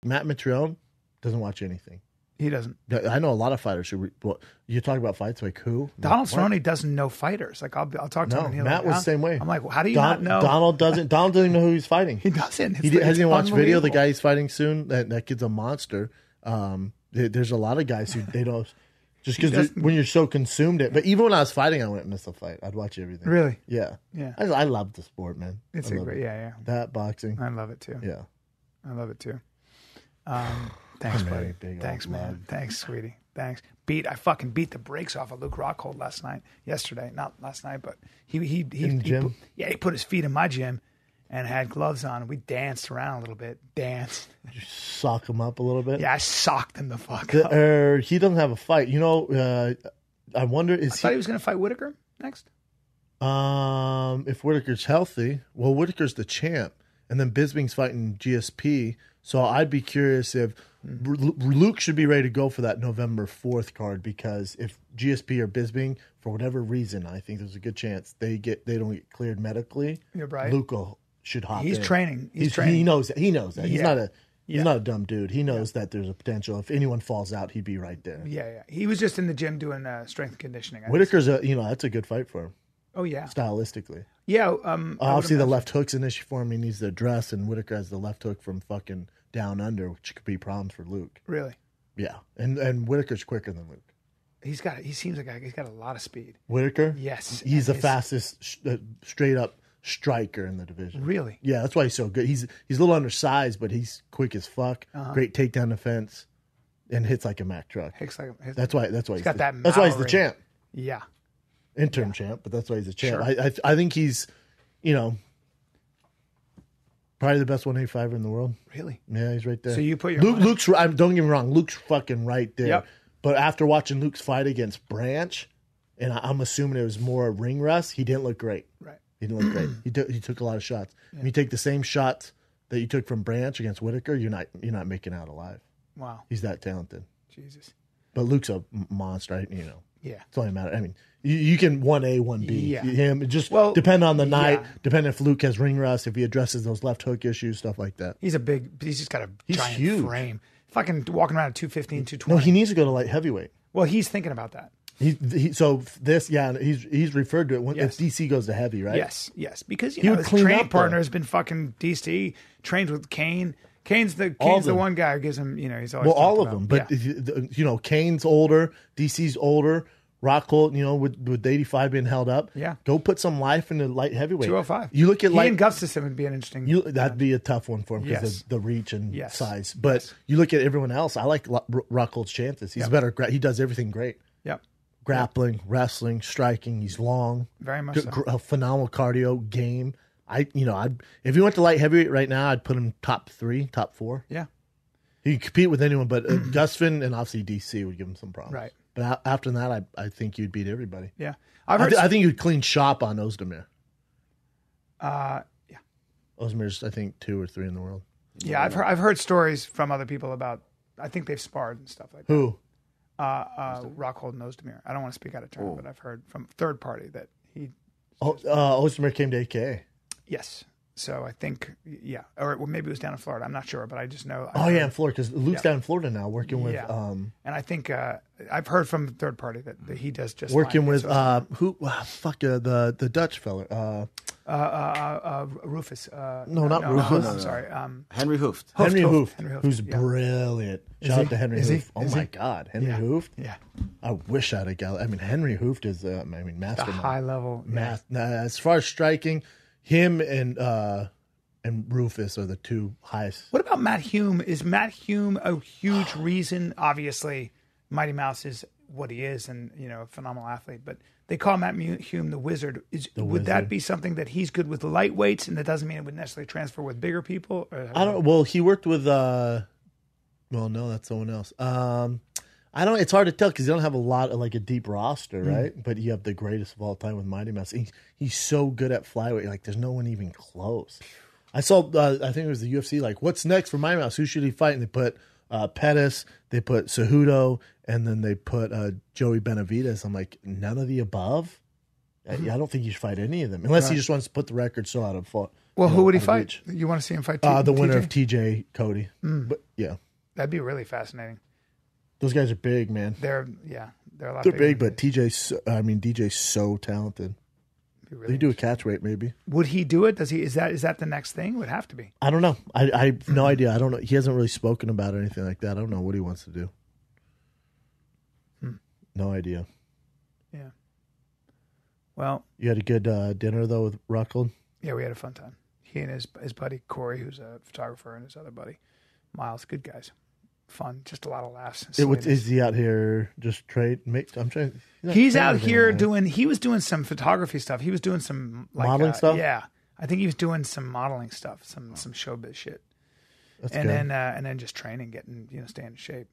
Matt Mitrione doesn't watch anything. He doesn't. I know a lot of fighters who. You talk about fights like who? Donald Cerrone doesn't know fighters. Like I'll talk to him. And Matt was the same way. I'm like, well, how do you not know? Donald doesn't even know who he's fighting. He doesn't. Hasn't even watched video. The guy he's fighting soon. That kid's a monster. There's a lot of guys who they don't. Just because when you're so consumed it. But even when I was fighting, I wouldn't miss a fight. I'd watch everything. Really? Yeah. Yeah. I love the sport, man. It's a great, yeah. That boxing. I love it too. Yeah. I love it too. Thanks, buddy. Thanks, man. Thanks, sweetie. Thanks. I fucking beat the brakes off of Luke Rockhold yesterday. Not last night, but he in the gym? he put his feet in my gym and had gloves on, and we danced around a little bit. Danced. Did you sock him up a little bit? Yeah, I socked him the fuck up. He doesn't have a fight. You know, I wonder I thought he was going to fight Whittaker next. If Whittaker's healthy, well, Whittaker's the champ, and then Bisping's fighting GSP. So I'd be curious if Luke should be ready to go for that November 4th card, because if GSP or Bisping, for whatever reason, I think there's a good chance they don't get cleared medically. You're right. Luke should hop in. He's training. He knows that. He knows that. Yeah. He's not a dumb dude. He knows that there's a potential. If anyone falls out, he'd be right there. Yeah. He was just in the gym doing strength and conditioning. Whittaker's that's a good fight for him. Oh yeah, stylistically. Yeah. Obviously, the left hook's an issue for him. He needs to address, and Whittaker has the left hook from fucking down under, which could be problems for Luke. Really? Yeah, and Whittaker's quicker than Luke. He seems like he's got a lot of speed. Whittaker? Yes. He's the fastest straight up striker in the division. Really? Yeah, that's why he's so good. He's a little undersized, but he's quick as fuck. Great takedown defense, and hits like a Mack truck. That's why he's got that. That's why he's the champ. Yeah. Interim champ, but that's why he's a champ. Sure. I think he's, probably the best 185er in the world. Really? Yeah, he's right there. So you put your Luke's. Don't get me wrong. Luke's fucking right there. Yep. But after watching Luke's fight against Branch, and I'm assuming it was more ring rust, he didn't look great. Right. He didn't look great. He took a lot of shots. Yeah. When you take the same shots that you took from Branch against Whittaker, you're not making out alive. Wow. He's that talented. Jesus. But Luke's a monster, right? Yeah. It's all that matters. I mean, you can 1A, 1B. Yeah. Him, just depend on the night, depend if Luke has ring rust, if he addresses those left hook issues, stuff like that. He's just got a giant huge frame. Fucking walking around at 215, 220. No, he needs to go to light heavyweight. Well, he's thinking about that. He's referred to it if DC goes to heavy, right? Yes, because his training partner has been fucking DC, trained with Kane. Kane's the one guy who gives him, he's always all of them. But Kane's older, DC's older. Rockhold, with 85 being held up, go put some life into light heavyweight. 205. You look at he and Gustafsson would be an interesting. That'd be a tough one for him because of the reach and size. But Yes. you look at everyone else. I like Rockhold's chances. He's better. He does everything great. Yep. Grappling, wrestling, striking. He's long. Very much so. A phenomenal cardio game. If he went to light heavyweight right now, I'd put him top 3, top 4. Yeah. He could compete with anyone, but Gustafsson and obviously DC would give him some problems. Right. But after that, I think you'd beat everybody. Yeah. I think you'd clean shop on Ozdemir. Yeah. Ozdemir's, I think, 2 or 3 in the world. Yeah, I've heard stories from other people about. I think they've sparred and stuff like that. Who? Rockhold and Ozdemir. I don't want to speak out of turn, but I've heard from third party that he. Ozdemir came to AKA. Yes. So I think, or maybe it was down in Florida. I'm not sure, but I just know. In Florida, because Luke's down in Florida now, working with. And I think I've heard from third party that he does just working with the Dutch fella. Rufus. Not Rufus. No, I'm sorry. Henry Hooft. Henry Hooft, who's brilliant. Shout out to Henry Hooft. Oh my God, Henry Hooft. Yeah. I wish I'd have got. I mean, Henry Hooft is mastermind. High level. As far as striking, him and Rufus are the 2 highest. What about Matt Hume? Is Matt Hume a huge reason? Obviously, Mighty Mouse is what he is, and a phenomenal athlete. But they call Matt Hume the Wizard. Would that be something that he's good with lightweights, and that doesn't mean it would necessarily transfer with bigger people? I don't. Well, he worked with. Well, no, that's someone else. I don't. It's hard to tell because you don't have a lot of a deep roster, right? But you have the greatest of all time with Mighty Mouse. He's so good at flyweight. There's no one even close. I saw. I think it was the UFC. What's next for Mighty Mouse? Who should he fight? And they put Pettis, they put Cejudo, and then they put Joey Benavidez. I'm like, none of the above. I don't think you should fight any of them unless he just wants to put the record so out of Well, who would he on the fight? beach. You want to see him fight? The winner TJ? of TJ Cody. But yeah, That'd be really fascinating. those guys are big, man. They're a lot. They're bigger big, than but DJ's so talented. really They can do a catch weight, maybe. Would he do it? Does he? Is that the next thing? It would have to be. I don't know. I have no idea. I don't know. He hasn't really spoken about it or anything like that. I don't know what he wants to do. No idea. Yeah. Well, You had a good dinner though with Rockhold. yeah, we had a fun time. He and his buddy Corey, who's a photographer, and his other buddy Miles, good guys. Fun, just a lot of laughs. Is he out here just trade? I'm trying. He's out here doing. He was doing some photography stuff. He was doing some modeling stuff. Yeah, I think he was doing some modeling stuff, some showbiz shit. That's and good. then just training, getting staying in shape.